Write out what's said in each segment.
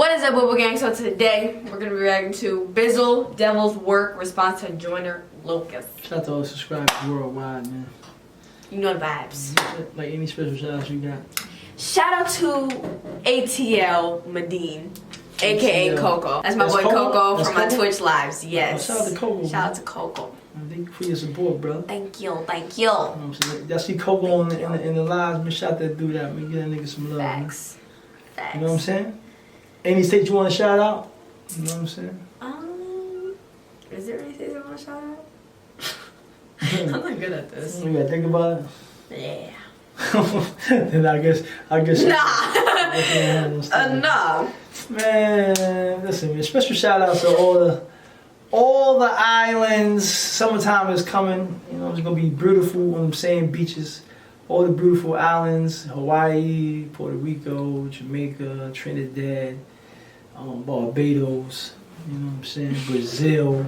What is up, Bizzle Gang? So today we're gonna be reacting to Bizzle, Devil's Work, response to Joyner Lucas. Shout out to all the subscribers worldwide, man. You know the vibes. Like any special shout outs you got? Shout out to ATL Medine, aka Coco. That's my boy Coco from my Twitch lives. Yes. Shout out to Coco. Shout out to Coco. Thank you for your support, bro. Thank you, thank you. Y'all see Coco in the lives, man. Shout that dude out, man. Give that nigga some love, Facts. man. Facts. You know what I'm saying? Any state you want to shout out? You know what I'm saying? Is there any states I want to shout out? I'm not good at this. You gotta think about it. Yeah. Then I guess. Nah. Nah. Man, listen, man. Special shout out to all the islands. Summertime is coming. You know, it's gonna be beautiful. I'm saying beaches. All the beautiful islands: Hawaii, Puerto Rico, Jamaica, Trinidad, Barbados. You know what I'm saying? Brazil.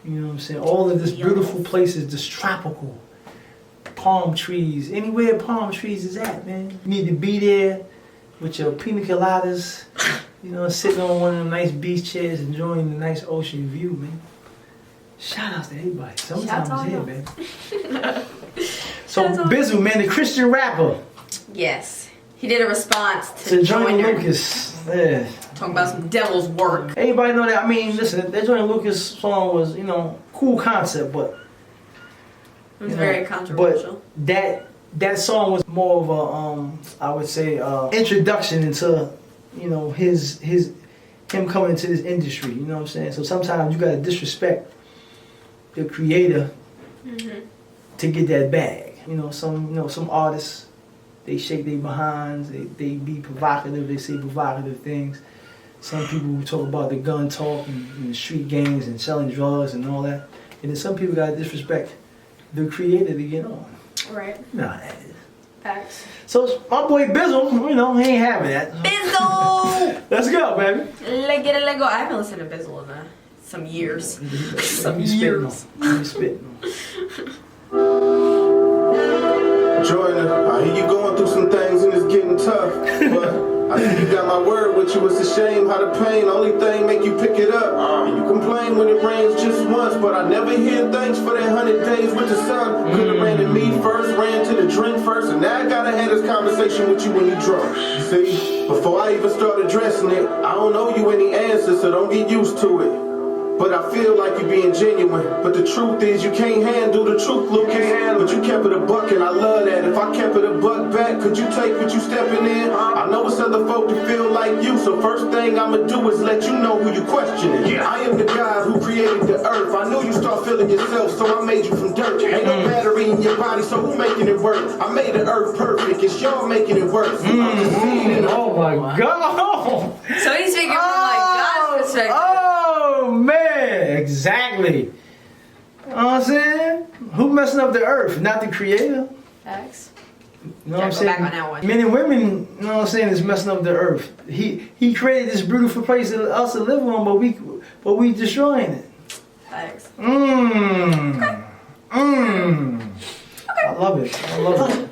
You know what I'm saying? All of this beautiful places, this tropical. Palm trees, anywhere palm trees is at, man. You need to be there with your pina coladas, you know, sitting on one of them nice beach chairs, enjoying the nice ocean view, man. Shout out to everybody. Sometimes it's here, man. So Bizzle, man, the Christian rapper. Yes. He did a response to Joyner Lucas. Yeah. Talking about some devil's work. Everybody know that. I mean, listen, that Joyner Lucas song was, you know, cool concept, but it was very controversial. But that song was more of a, I would say, introduction into, you know, him coming into this industry. You know what I'm saying? So sometimes you gotta disrespect the creator to get that bag. You know, some artists, they shake their behinds. They be provocative. They say provocative things. Some people talk about the gun talk and street gangs and selling drugs and all that. And then some people gotta disrespect the creator to get on. Right. Nah. Facts. So my boy Bizzle, you know, he ain't having that. Bizzle! Let's go, baby. Let go. I haven't listened to Bizzle in some years. Some years. Spitting. Joyner, I hear you going through some things and it's getting tough, but I see you got my word with you. It's a shame how the pain only thing make you pick it up. And you complain when it rains just once, but I never hear thanks for that 100 days with the sun. Could've ran to me first, ran to the drink first, and now I gotta have this conversation with you when you drunk. See, before I even start addressing it, I don't owe you any answers, so don't get used to it. But I feel like you're being genuine. But the truth is you can't handle the truth, Lucas. But you kept it a buck and I love that. If I kept it a buck back, could you take what you stepping in? I know it's other folk that feel like you, so first thing I'ma do is let you know who you questioning. I am the God who created the earth. I knew you start feeling yourself, so I made you from dirt. Ain't no battery in your body, so who making it work? I made the earth perfect, it's y'all making it work. Oh my God. So he's speaking from like God's perspective. Oh man, exactly. You know what I'm saying? Who messing up the earth? Not the creator. Facts. You know what I'm saying? Back on that one. Men and women, you know what I'm saying, is messing up the earth. He created this beautiful place for us to live on, but we destroying it. Facts. I love it. I love it.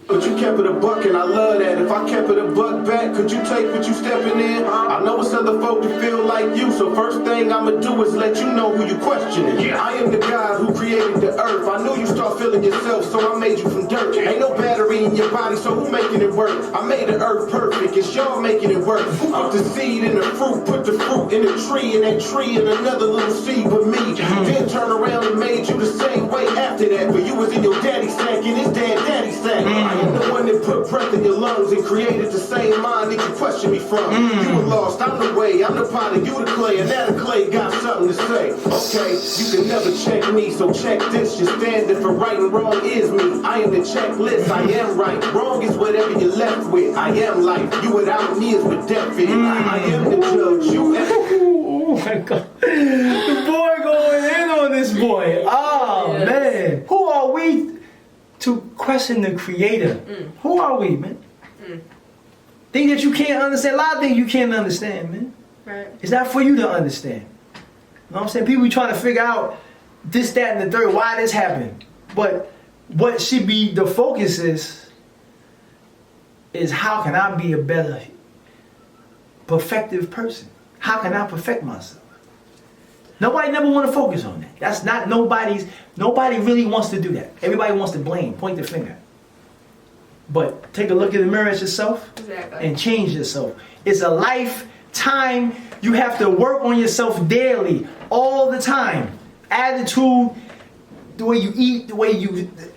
But you kept it a buck and I love that. If I kept it a buck back, could you take what you stepping in? I know it's other folk that feel like you, so first thing I'ma do is let you know who you questioning. I am the God who created the earth. I knew you start feeling yourself, so I made you from dirt. Ain't no battery in your body, so who making it work? I made the earth perfect, it's y'all making it work. Who put the seed in the fruit, put the fruit in the tree, and that tree in another little seed but me. Then turn around and made you the same way after that. But you was in your daddy's sack and his daddy's sack. I am the one that put breath in your lungs and created the same mind that you question me from. You were lost, I'm the way, I'm the potter, you the clay, and now the clay got something to say. Okay, you can never check me, so check this. Your standard for right and wrong is me. I am the checklist, I am right. Wrong is whatever you're left with. I am life, you without me is with death in. I am the judge, you Oh my God. The boy going in on this boy. Oh man. Who are we to question the creator? Who are we, man? Things that you can't understand. A lot of things you can't understand, man. Right. It's not for you to understand. You know what I'm saying? People trying to figure out this, that, and the third, why this happened. But what should be the focus is how can I be a better perfective person. How can I perfect myself? Nobody never want to focus on that. That's not nobody really wants to do that. Everybody wants to blame, point the finger. But take a look in the mirror at yourself and change yourself. It's a lifetime. You have to work on yourself daily, all the time. Attitude, the way you eat,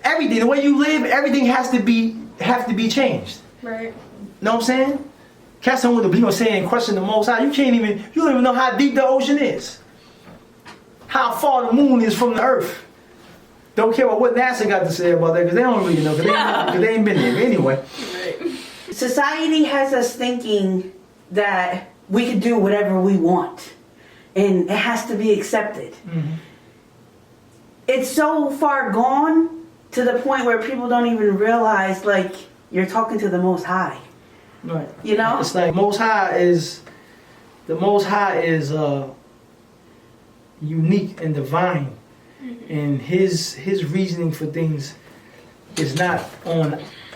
everything, the way you live, everything have to be changed. Right. Know what I'm saying? Catch someone with the saying question the Most High. You don't even know how deep the ocean is. How far the moon is from the earth. Don't care about what NASA got to say about that, because they don't really know, because they ain't been there. Anyway. Right. Society has us thinking that we can do whatever we want. And it has to be accepted. Mm-hmm. It's so far gone to the point where people don't even realize, like, you're talking to the Most High. Right. You know? It's like the Most High is unique and divine, and his reasoning for things is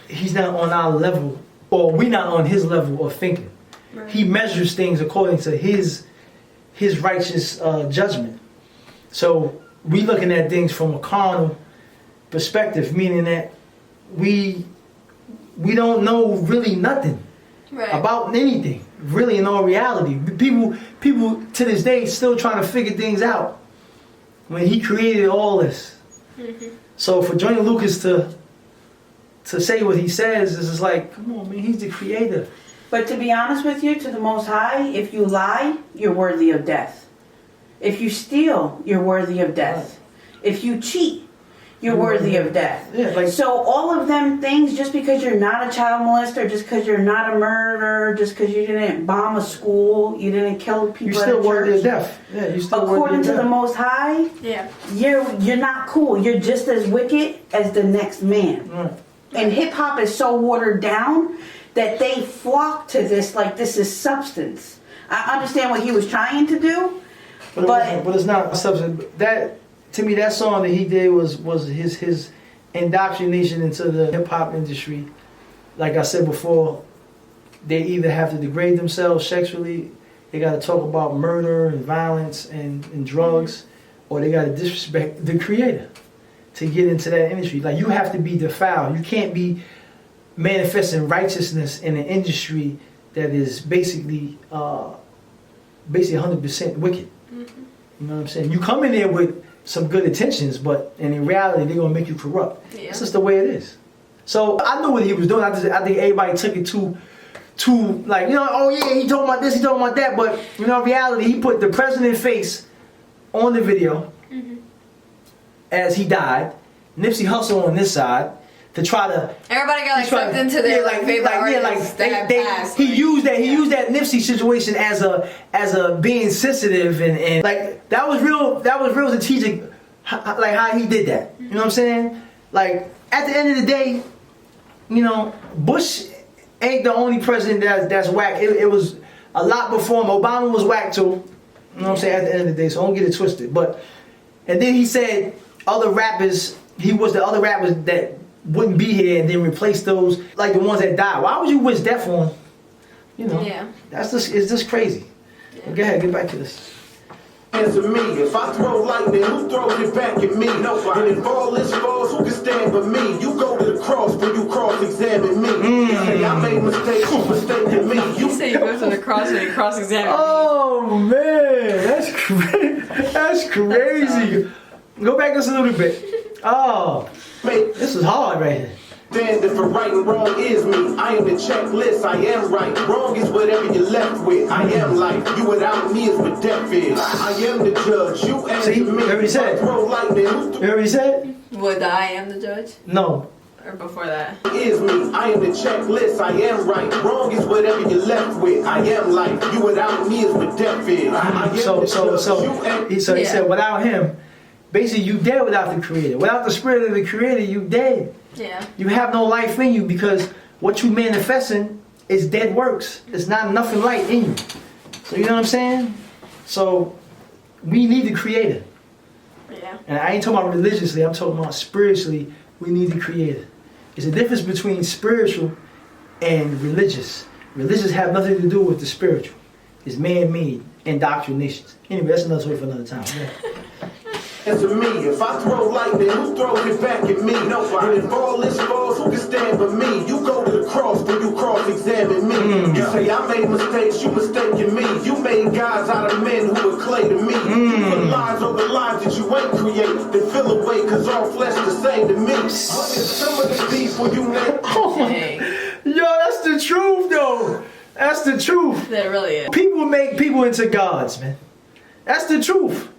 he's not on our level, or we're not on his level of thinking. Right. He measures things according to his righteous judgment. So we looking at things from a carnal perspective, meaning that we don't know really nothing about anything, really, in all reality. People to this day still trying to figure things out when he created all this. Mm-hmm. So for Joyner Lucas to say what he says is just like, come on, man, he's the creator. But to be honest with you, to the Most High, if you lie, you're worthy of death. If you steal, you're worthy of death. Right. If you cheat, you're worthy of death. Yeah, so all of them things, just because you're not a child molester, just because you're not a murderer, just because you didn't bomb a school, you didn't kill people, you're still worthy of death. Yeah, you're still according to the Most High, you're not cool. You're just as wicked as the next man. Right. And hip hop is so watered down that they flock to this like this is substance. I understand what he was trying to do, but it's not substance. That, to me, that song that he did was his indoctrination into the hip hop industry. Like I said before, they either have to degrade themselves sexually, they got to talk about murder and violence and drugs, or they got to disrespect the creator to get into that industry. Like, you have to be defiled. You can't be manifesting righteousness in an industry that is basically 100% wicked. Mm-hmm. You know what I'm saying? You come in there with some good intentions, but in reality, they're gonna make you corrupt. Yeah. That's just the way it is. So I knew what he was doing. I think everybody took it too like, oh yeah, he talking about this, he talking about that, but in reality, he put the president's face on the video as he died. Nipsey Hussle on this side to try to. Everybody got sucked into their favorite artists. He used that Nipsey situation as a being sensitive and like that was real strategic, like how he did that. You know what I'm saying? Like at the end of the day, Bush ain't the only president that's whack. It was a lot before him. Obama was whack too. You know what I'm saying? At the end of the day, so don't get it twisted. And then he said other rappers. He was the other rappers that wouldn't be here, and then replace those like the ones that died. Why would you wish death on? Yeah. It's just crazy. Yeah. Go ahead, get back to this. Answer me. If I throw lightning, who throws it back at me? Nobody. And if all this falls, who can stand but me? You go to the cross when you cross-examine me. You say I made mistakes, who mistaken me? You say you go to the cross when you cross-examine me. Oh man, that's crazy. That's crazy. Go back just a little bit. Oh, this is hard right here. Standing for right and wrong is me. I am the checklist, I am right. Wrong is whatever you're left with. I am life. You without me is what death is. I am the judge. You answer me. You already said. You already said? What, the I am the judge? No. Or before that? Is me. I am the checklist. I am right. Wrong is whatever you're left with. I am life. You without me is what death is. So he said without him, basically you dead without the creator. Without the spirit of the creator, you dead. Yeah. You have no life in you because what you manifesting is dead works. It's not nothing light in you. So you know what I'm saying? So we need the creator. Yeah. And I ain't talking about religiously, I'm talking about spiritually, we need the creator. There's a difference between spiritual and religious. Religious have nothing to do with the spiritual. is man-made indoctrinations. Anyway, that's another story for another time. Yeah. To me, if I throw lightning, who throws it back at me? Nobody. And if all this falls, who can stand but me? You go to the cross when you cross-examine me. You say I made mistakes, you mistaken me. You made gods out of men who were clay to me. You put lies over lives that you ain't create. Then fill away, cause all flesh the same to me. What is some of the beef when you make? Yo, that's the truth, though. That's the truth. That really is. People make people into gods, man. That's the truth.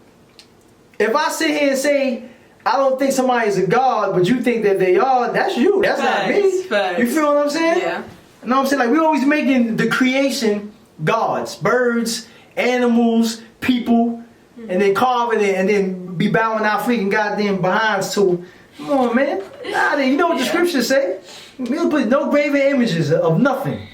If I sit here and say, I don't think somebody is a god, but you think that they are, that's you. That's not me. Facts. You feel what I'm saying? Yeah. You know what I'm saying? Like, we're always making the creation gods. Birds, animals, people, and then carving it, and then be bowing our freaking goddamn behinds to. Come on, man. Nah, you know what the scriptures say? We'll put no graven images of nothing.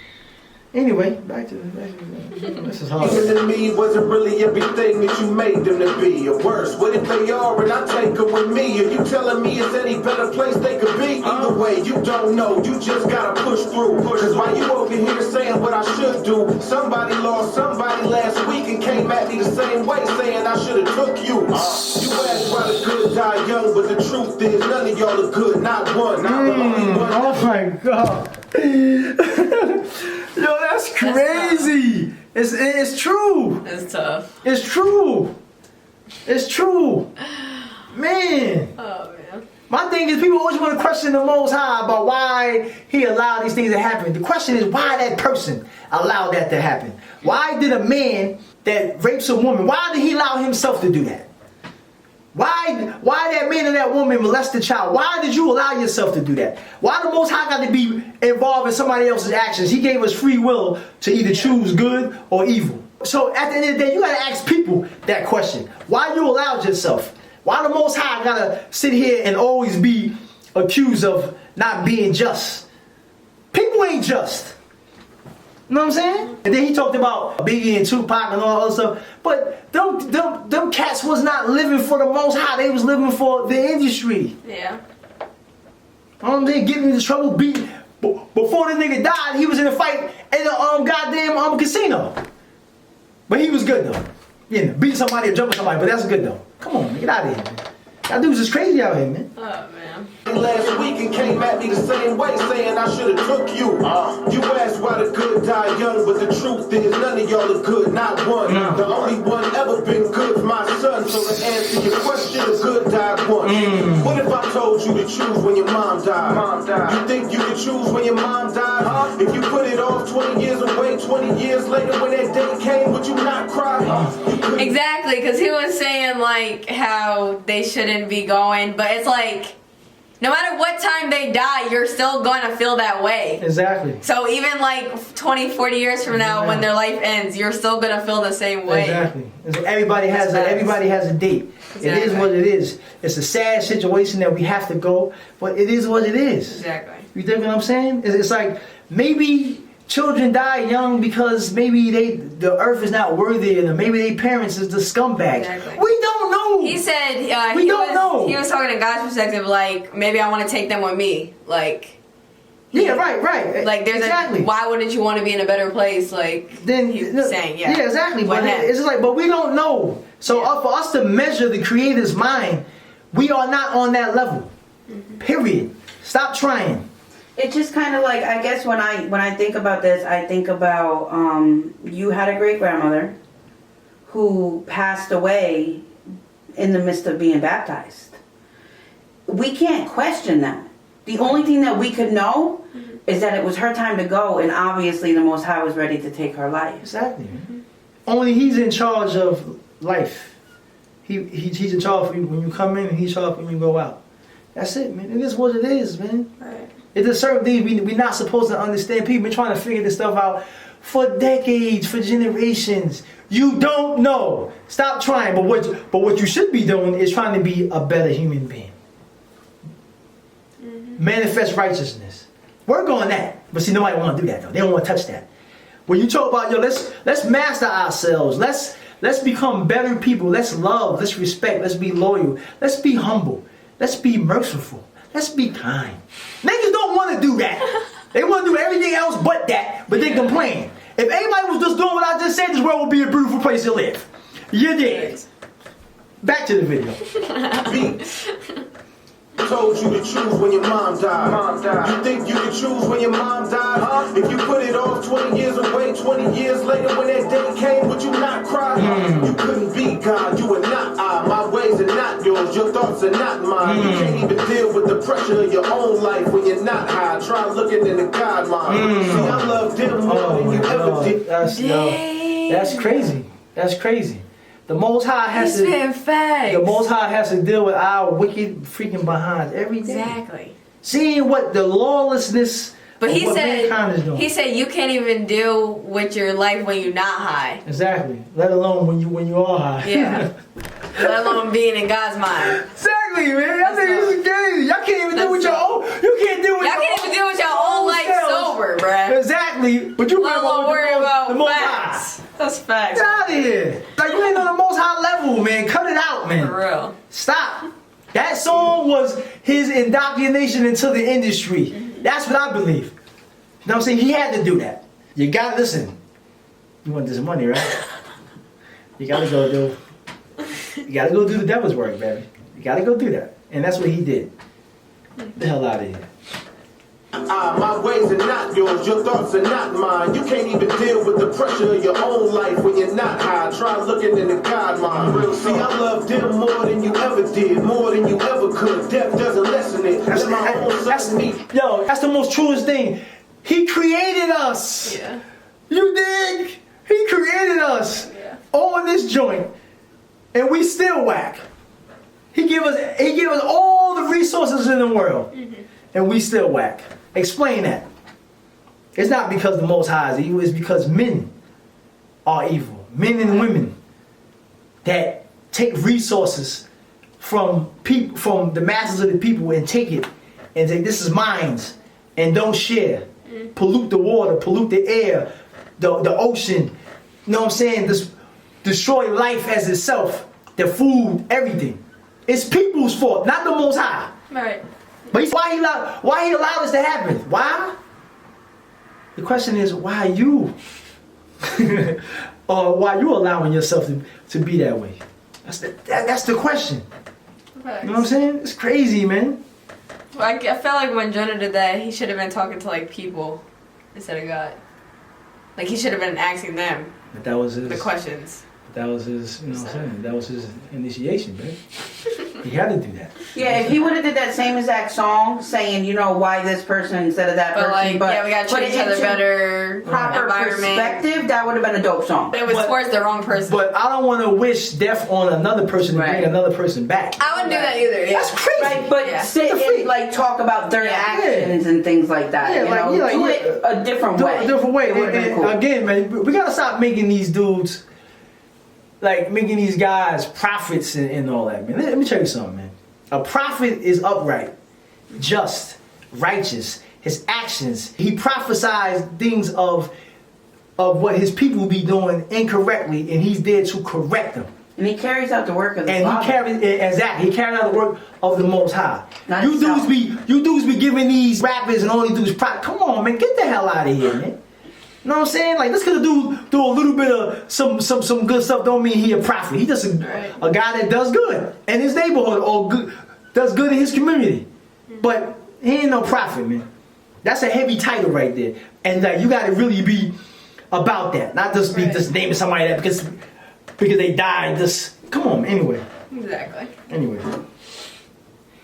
Anyway, back to this is hard. Even to me wasn't really everything that you made them to be. Or worse, what if they are and I take them with me? Are you telling me it's any better place they could be? Either way, you don't know. You just gotta push through. Cause while you over here saying what I should do, somebody lost somebody last week and came at me the same way saying I should have took you. You asked why the good die young, but the truth is none of y'all are good, not one. I'm the only one. Oh my God. Yo, that's crazy. It's true. It's tough. It's true. It's true. Man. Oh, man. My thing is, people always want to question the Most High about why He allowed these things to happen. The question is, why that person allowed that to happen? Why did a man that rapes a woman, why did he allow himself to do that? Why that man and that woman molest the child? Why did you allow yourself to do that? Why the Most High got to be involved in somebody else's actions? He gave us free will to either choose good or evil. So at the end of the day, you got to ask people that question. Why you allowed yourself? Why the Most High got to sit here and always be accused of not being just? People ain't just. You know what I'm saying? And then he talked about Biggie and Tupac and all that other stuff. But them cats was not living for the Most High. They was living for the industry. Yeah. They getting into trouble. Before the nigga died, he was in a fight in a goddamn casino. But he was good though. Yeah, beating somebody or jumping somebody, but that's good though. Come on, man, get out of here, man. Y'all dudes is crazy out here, man. Oh, man. Last week and came at me the same way saying I should have took you. You asked why the good die young, but the truth is none of y'all are good, not one. The only one ever been good is my son. So to answer your question, the good died once. What if I told you to choose when your mom died? You think you could choose when your mom died? If you put it off 20 years away, 20 years later when that day came, would you not cry? Exactly, because he was saying like how they shouldn't be going, but it's like no matter what time they die, you're still going to feel that way. Exactly. So even like 20, 40 years from now, when their life ends, you're still going to feel the same way. Exactly. Everybody has a date. Exactly. It is what it is. It's a sad situation that we have to go, but it is what it is. Exactly. You think what I'm saying? It's like maybe children die young because maybe the earth is not worthy of them. Maybe their parents is the scumbags. Exactly. We don't know. He said we don't know. He was talking to God's perspective, like maybe I want to take them with me, like. Yeah, right. Like there's why wouldn't you want to be in a better place? Like then he's saying, yeah, exactly. But it's just like, but we don't know. So for us to measure the Creator's mind, we are not on that level. Period. Stop trying. It's just kind of like, I guess when I think about this, I think about you had a great grandmother who passed away in the midst of being baptized. We can't question that. The only thing that we could know is that it was her time to go, and obviously the Most High was ready to take her life. Exactly. Only He's in charge of life. He's in charge of you when you come in, and He's in charge when you go out. That's it, man. It is what it is, man. Right. It's a certain thing we're not supposed to understand. People been trying to figure this stuff out for decades, for generations. You don't know. Stop trying. But what you should be doing is trying to be a better human being. Manifest righteousness. Work on that. But see, nobody want to do that though. They don't want to touch that. When you talk about let's master ourselves. Let's become better people. Let's love. Let's respect. Let's be loyal. Let's be humble. Let's be merciful. Let's be kind. Niggas don't want to do that. They want to do everything else but that, but they complain. If everybody was just doing what I just said, this world would be a beautiful place to live. You did. Back to the video. Told you to choose when your mom died. You think you can choose when your mom died? If you put it off 20 years away, 20 years later when that day came, would you not cry? You couldn't be God, you are not I. My ways are not yours, your thoughts are not mine. You can't even deal with the pressure of your own life when you're not high. Try looking in the God mind. See, I love them more than you ever did. That's crazy. That's crazy. The Most High has to. Facts. The Most High has to deal with our wicked freaking behinds every day. Exactly. Seeing what the lawlessness. But he what mankind is said doing. he said you can't even deal with your life when you're not high. Exactly. Let alone when you are high. Yeah. Let alone being in God's mind. Exactly, man. I think this is crazy. Y'all can't even deal with your own. You can't deal with. Y'all can't even deal with your own life sober, bruh. Exactly. But you Let alone worry about the Most facts. High. That's facts. Get out of here. Like you ain't on the Most High level, man. Cut it out, man. For real. Stop. That song was his indoctrination into the industry. That's what I believe. You know what I'm saying? He had to do that. You gotta listen. You want this money, right? You gotta go do. You gotta go do the devil's work, baby. You gotta go do that. And that's what he did. Get the hell out of here. My ways are not yours, your thoughts are not mine. You can't even deal with the pressure of your own life when you're not high. Try looking in the God mind. See, I love them more than you ever did, more than you ever could. Death doesn't lessen it. Let my own son me. Yo, that's the most truest thing. He created us. Yeah. You dig? He created us. Yeah. On this joint. And we still whack. He give us all the resources in the world. And we still whack. Explain that. It's not because the Most High is evil, it's because men are evil. Men and women that take resources from people, from the masses of the people, and take it and say, this is mine, and don't share. Pollute the water, pollute the air, the ocean. You know what I'm saying? Destroy life as itself, the food, everything. It's people's fault, not the Most High. Right. But why he allowed this to happen? Why? The question is, why you? Or why you allowing yourself to be that way? That's the question. Right. You know what I'm saying? It's crazy, man. Well, I felt like when Joyner did that, he should have been talking to like people instead of God. Like he should have been asking them But that was his the questions. That was his, you know what I'm saying? That was his initiation, man. He had to do that. Yeah, if he would have did that same exact song, saying, you know, why this person instead of that But person, like, but yeah, we gotta put treat it each other into better. proper Environment. perspective, that would have been a dope song. But it was towards the wrong person. But I don't want to wish death on another person to Right. bring another person back. I wouldn't do that either. Yeah. That's crazy. Right, but Yeah. sit The freak. and like talk about their actions and things like that. Yeah, you like, know, yeah, do yeah. it a different Do way. it a different way. It would've been And cool. again, man, we gotta stop making these dudes, like making these guys prophets and all that, man. Let me tell you something, man. A prophet is upright, just, righteous. His actions, he prophesies things of what his people be doing incorrectly, and he's there to correct them. And he carries out the work of the And Father. he carried out the work of the Most High. Not You himself. dudes be giving these rappers and all these dudes prop. Come on, man, get the hell out of here, man. You know what I'm saying? Like, this could do a little bit of some good stuff. Don't mean he a prophet. He just a guy that does good in his neighborhood or does good in his community. But he ain't no prophet, man. That's a heavy title right there. And you got to really be about that, not just be just naming somebody that because they died. Just come on, anyway. Exactly. Anyway.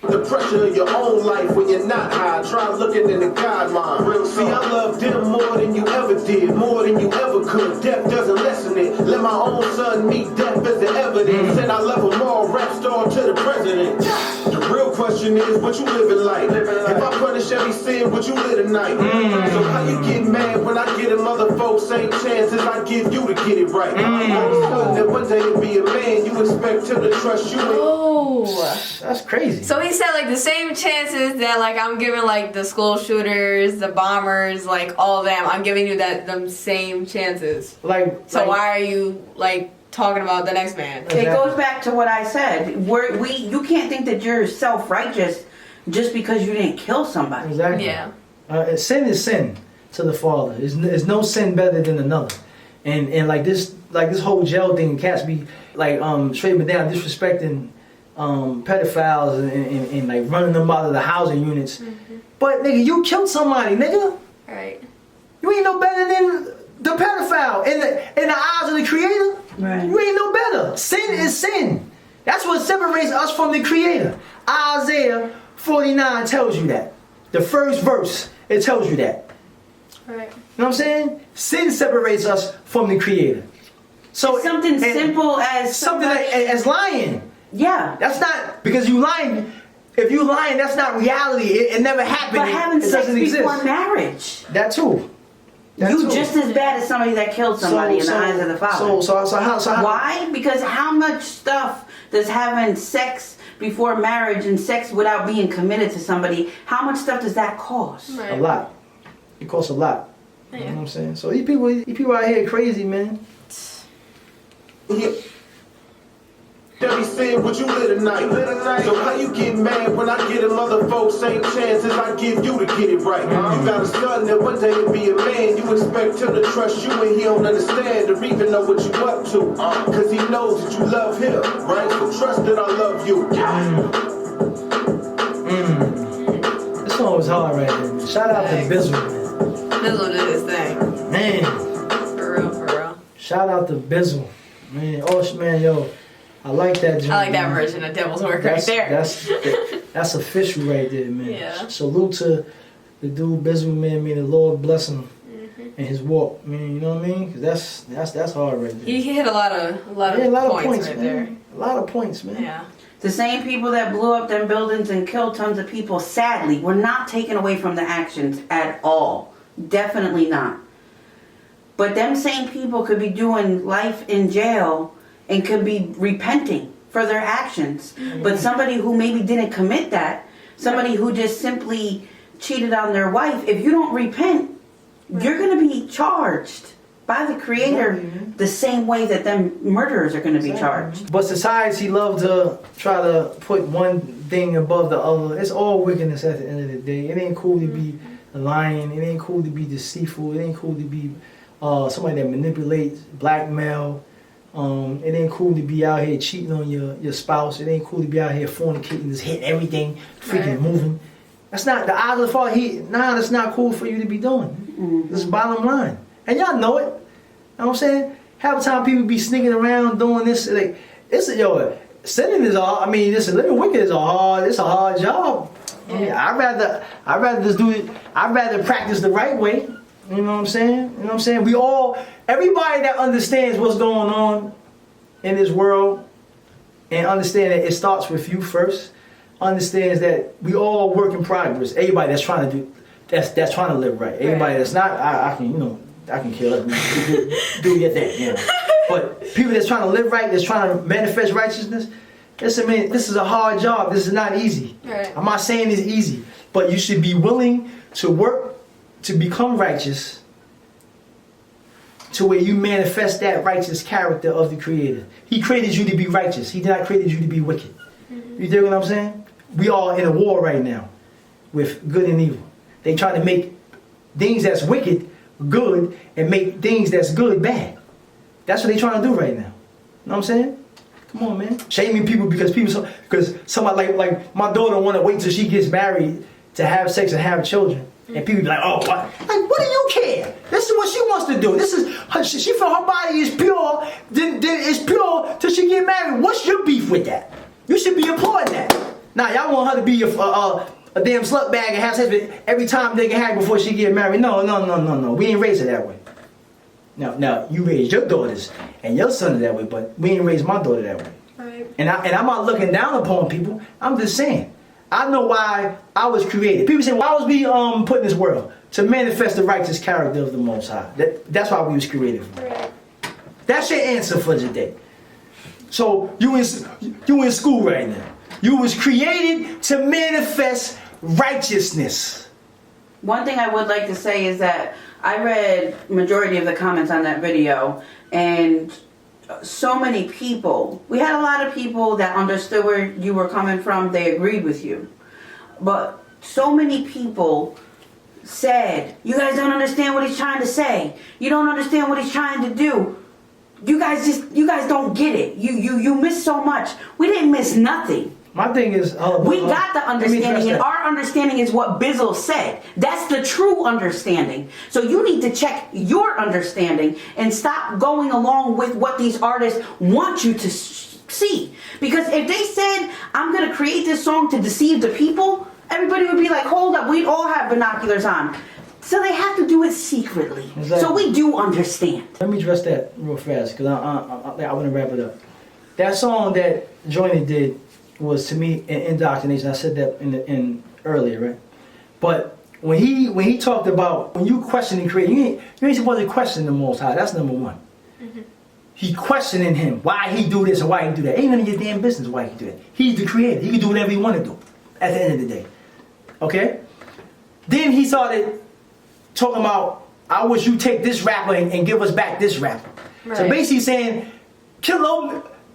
The pressure of your own life when you're not high. Try looking in the God mind. See, I love them more than you ever did, more than you ever could. Death doesn't lessen it. Let my own son meet death as the evidence. And I love them all, rap star to the president. The real question is, what you living like? If I punish every sin, would you live tonight? So how you get mad when I get them other folks same chances I give you to get it right? That one day to be a man, you expect him to trust you. Oh. That's crazy. So he said like the same chances that like I'm giving like the school shooters, the bombers, like all of them. I'm giving you them same chances. So why are you like talking about the next man? Exactly. It goes back to what I said. You can't think that you're self-righteous just because you didn't kill somebody. Exactly. Yeah. Sin is sin to the Father. There's no sin better than another. and like this whole jail thing, cats be like straightening down, disrespecting pedophiles and like running them out of the housing units. But nigga, you killed somebody, nigga. Right. You ain't no better than the pedophile in the eyes of the Creator. Right. You ain't no better. Sin is sin. That's what separates us from the Creator. Isaiah 49 tells you that. The first verse, it tells you that. Right. You know what I'm saying? Sin separates us from the Creator. So something simple as something as lying. Yeah. That's not because you lying. If you lying, that's not reality. It never happened. But having sex before marriage. That too. You just as bad as somebody that killed somebody in the eyes of the Father. So how? Why? Because how much stuff does having sex before marriage and sex without being committed to somebody, how much stuff does that cost? Right. A lot. It costs a lot. Yeah. You know what I'm saying? So these people out here crazy, man. They be saying, would you lit a night? So how you get mad when I get a motherfucker same chances I give you to get it right? You got a son that one day will be a man. You expect him to trust you and he don't understand or even know what you up to. Cause he knows that you love him, right? So trust that I love you. This song was hard right there. Shout out to Bizzle. Bizzle did his thing. Man. For real. Shout out to Bizzle. Man, man, yo. I like that. I like that version of Devil's Work right there. That's official right there, man. Yeah. Salute to the dude Bizzle, man. May the Lord bless him and his walk, man. You know what I mean? 'Cause that's hard right there. He hit a lot of points right man. there. A lot of points, man. Yeah. The same people that blew up them buildings and killed tons of people, sadly, were not taken away from the actions at all. Definitely not. But them same people could be doing life in jail and could be repenting for their actions. But somebody who maybe didn't commit that, somebody who just simply cheated on their wife, if you don't repent, you're going to be charged by the Creator the same way that them murderers are going to be charged. But society love to try to put one thing above the other. It's all wickedness at the end of the day. It ain't cool to be lying. It ain't cool to be deceitful. It ain't cool to be somebody that manipulates, blackmail. It ain't cool to be out here cheating on your spouse. It ain't cool to be out here fornicating, just hitting everything, freaking moving. That's not the eyes of the Father. That's not cool for you to be doing. This is bottom line, and y'all know it. You know what I'm saying? Half the time people be sneaking around doing this. Like sinning is hard. I mean, living wicked is it's a hard job. Yeah. I mean, I'd rather just do it. I'd rather practice the right way. You know what I'm saying? You know what I'm saying? Everybody that understands what's going on in this world and understand that it starts with you first, understands that we all work in progress. Everybody that's trying to that's trying to live right. Everybody that's not, I can kill it. Do your thing, you know. But people that's trying to live right, that's trying to manifest righteousness, listen, man, this is a hard job. This is not easy. Right. I'm not saying it's easy, but you should be willing to work to become righteous to where you manifest that righteous character of the Creator. He created you to be righteous. He did not create you to be wicked. You dig what I'm saying? We are in a war right now with good and evil. They try to make things that's wicked good and make things that's good bad. That's what they trying to do right now. You know what I'm saying? Come on, man. Shaming people because somebody like my daughter want to wait till she gets married to have sex and have children. And people be like, oh, what? Like, what do you care? This is what she wants to do. This is she feel her body is pure. Then it's pure till she get married. What's your beef with that? You should be applauding that. Now y'all want her to be a damn slut bag and have sex with every time they can have before she get married. No. We ain't raised her that way. Now you raised your daughters and your son that way, but we ain't raised my daughter that way. Right. And I'm not looking down upon people. I'm just saying. I know why I was created. People say, why was we put in this world? To manifest the righteous character of the Most High. That's why we was created for. Right. That's your answer for today. So you in school right now. You was created to manifest righteousness. One thing I would like to say is that I read majority of the comments on that video, and so many people, we had a lot of people that understood where you were coming from. They agreed with you. But so many people said, you guys don't understand what he's trying to say. You don't understand what he's trying to do. You guys don't get it. You miss so much. We didn't miss nothing. My thing is, we got the understanding, and our understanding is what Bizzle said. That's the true understanding. So you need to check your understanding and stop going along with what these artists want you to see. Because if they said, I'm going to create this song to deceive the people, everybody would be like, hold up, we'd all have binoculars on. So they have to do it secretly. Exactly. So we do understand. Let me address that real fast, because I want to wrap it up. That song that Joyner did was, to me, an indoctrination. I said that in earlier, right? But when he talked about, when you question and create, you ain't supposed to question the Most High. That's number one. Mm-hmm. He questioning him, why he do this and why he do that. Ain't none of your damn business why he do that. He's the creator. He can do whatever he want to do at the end of the day. Okay? Then he started talking about, I wish you take this rapper and give us back this rapper. Right. So basically saying,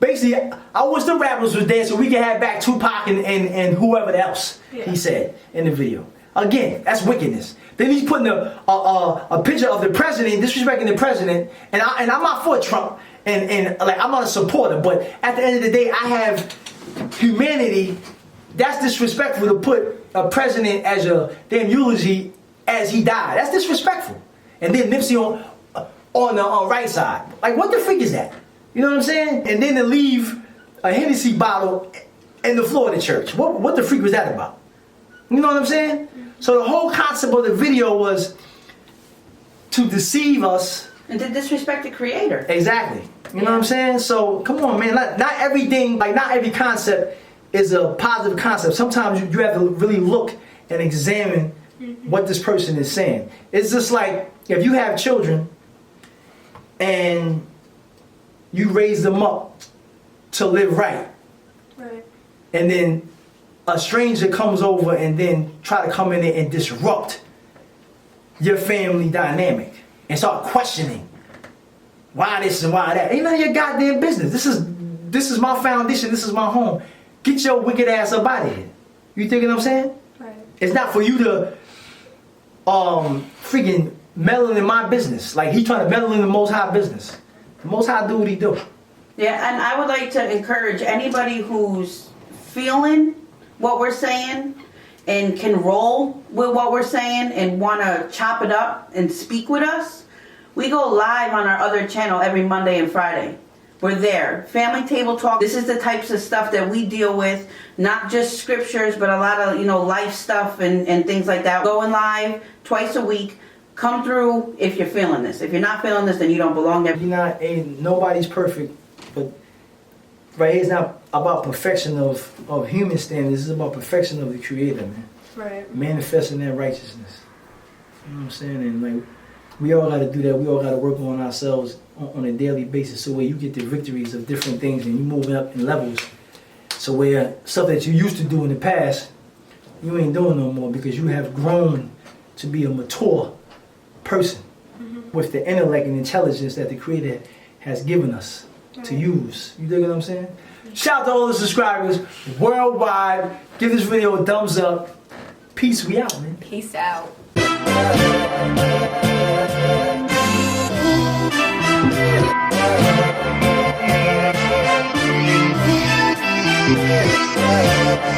basically, I wish the rappers was there so we can have back Tupac and whoever else, he said in the video. Again, that's wickedness. Then he's putting a picture of the president, disrespecting the president, and I'm not for Trump, and like, I'm not a supporter, but at the end of the day, I have humanity. That's disrespectful to put a president as a damn eulogy as he died. That's disrespectful. And then Nipsey on the right side. Like, what the freak is that? You know what I'm saying? And then to leave a Hennessy bottle in the floor of the church. What the freak was that about? You know what I'm saying? So the whole concept of the video was to deceive us. And to disrespect the creator. Exactly. You know what I'm saying? So, come on, man. Not everything, like, not every concept is a positive concept. Sometimes you have to really look and examine what this person is saying. It's just like if you have children and you raise them up to live right. And then a stranger comes over and then try to come in there and disrupt your family dynamic and start questioning why this and why that. Ain't none of your goddamn business. This is my foundation. This is my home. Get your wicked ass up out of here. You think what I'm saying? Right. It's not for you to freaking meddle in my business. Like, he trying to meddle in the Most High business. The Most High do what he do. Yeah, and I would like to encourage anybody who's feeling what we're saying and can roll with what we're saying and want to chop it up and speak with us. We go live on our other channel every Monday and Friday. We're there. Family Table Talk. This is the types of stuff that we deal with. Not just scriptures, but a lot of, life stuff and things like that. Going live twice a week. Come through if you're feeling this. If you're not feeling this, then you don't belong there. Nobody's perfect, but right here it's not about perfection of human standards. It's about perfection of the Creator, man. Right. Manifesting that righteousness. You know what I'm saying? And like, we all got to do that. We all got to work on ourselves on a daily basis, so where you get the victories of different things and you moving up in levels. So where stuff that you used to do in the past, you ain't doing no more because you have grown to be a mature person with the intellect and intelligence that the Creator has given us to use. You dig what I'm saying? Shout out to all the subscribers worldwide. Give this video a thumbs up. Peace. We out, man. Peace out. Yeah.